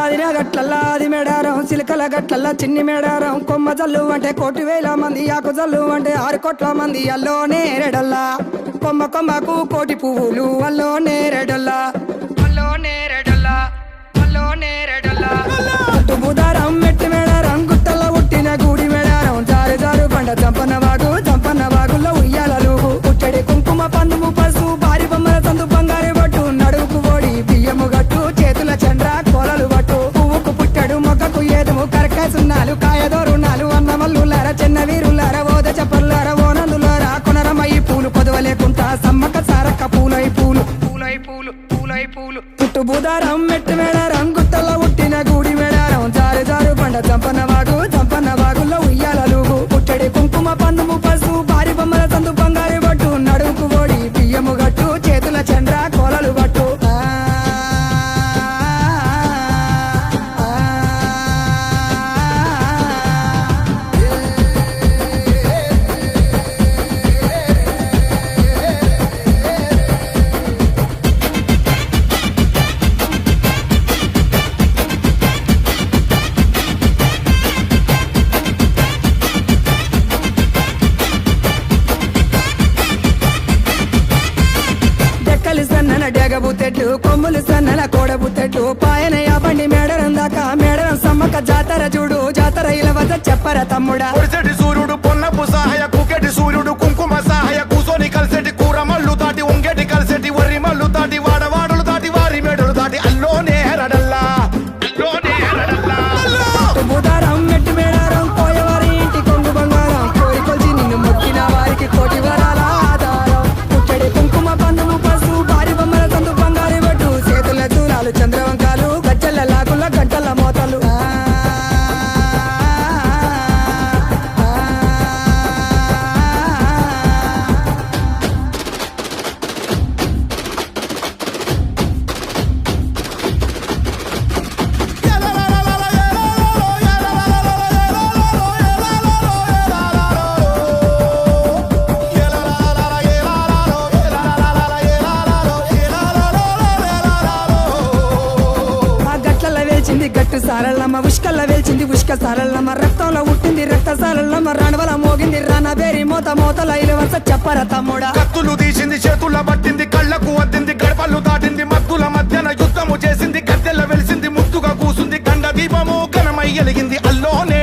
ఆదిరా గట్లల్లా ఆది మేడారం చిలకల గట్లల్లా చిన్ని మేడారం కొమ్మ జల్లు అంటే 1,000,000 మంది ఆకు జల్లు అంటే 6 కోట్ల మంది అల్లో నేరెడల్లా కొమ్మ కొమ్మకు 1,000,000 పువ్వులు అల్లో నేరెడల్లా అల్లో నేరెడల్లా అల్లో నేరెడల్లా బుధారం మెట్టి మేడారం గుట్టల్లో పుట్టిన గూడి మేడారం జారు జారు బండ జంపన్న వాగుల్లో ఉయ్యాలలు పుట్టడి కుంకుమ పందుము పసు భారీ బొమ్మల సందు బంగారు బట్టు నడువుకు ఓడి బియ్యము గట్టు చేతుల చంద్ర కోలలు బట్టు పువ్వుకు పుట్టడు మొక్కకు ఏదుము కరకాయ సున్నాలు కాయదోరున్నాలు అన్నమల్లులార చిన్న వీరులార ఓద చప్పర్లార ఓనందులార కొనరమయ్యి పూలు పొదవలేకుంటా సమ్మక్క సారక్క పూలై పూలు పుట్టు బుధారం మెట్టి మేడారం గుట్టల్లో పుట్టిన గూడి మేడారం జారు జారు బండ జంపన్న వాగుల్లో ఉయ్యాలలు పుట్టడి కుంకుమ పందుము పసు భారీ బొమ్మల సందు బంగారు బట్టు నడువుకు ఓడి బియ్యము గట్టు చేతుల చంద్ర కోలలు బట్టు డెగబుత్తెట్లు కొమ్ములు సన్నల కోడబుత్తెట్లు పాయనయ్య బండి మేడరం దాకా మేడరం సమ్మక్క జాతర చూడు జాతర ఇలా వద్ద చెప్పర తమ్ముడా సూర్యుడు పొన్నపు సహాయ కుకెటి సూర్యుడు కుంకుమ సహాయ కూసోని కలిసెటి కూర మల్లు దాటి ఉంగెటి కలిసెటి వరి మల్లు దాటి వాడవాడలు దాటి వారి మేడలు దాటి అల్లోనే హెరడల్లా బుధారం మెట్టి మేడారం పోయేవారి ఇంటి కొంగు బంగారం కోరి కొలిచి నిన్ను మొక్కిన వారికి 1,000,000 వరాల ఆధారం పుట్టడి కుంకుమ పందుము పసు భారీ బొమ్మల సందు బంగారు బట్టు చేతుల దూరాలు చంద్రవంకాలు గజ్జల లాగుల గంటల మోతలు గట్టు సారల్లమ్మ ఉష్కల్ల వేల్చింది ఉష్క సారల్లమ్మ రక్తంలో ఉట్టింది రక్త సారల్లమ్మ రణవల మోగింది రానబేరి మోతల ఇలవస చెప్పర తమ్ముడా కత్తులు తీసింది చేతుల పట్టింది కళ్ళకు వద్దింది గడపలు దాటింది మత్తుల మధ్యన యుద్ధము చేసింది గద్దెల వెలిసింది ముద్దుగా కూసుంది గండ దీపము ఘనమై ఎలిగింది అల్లోనే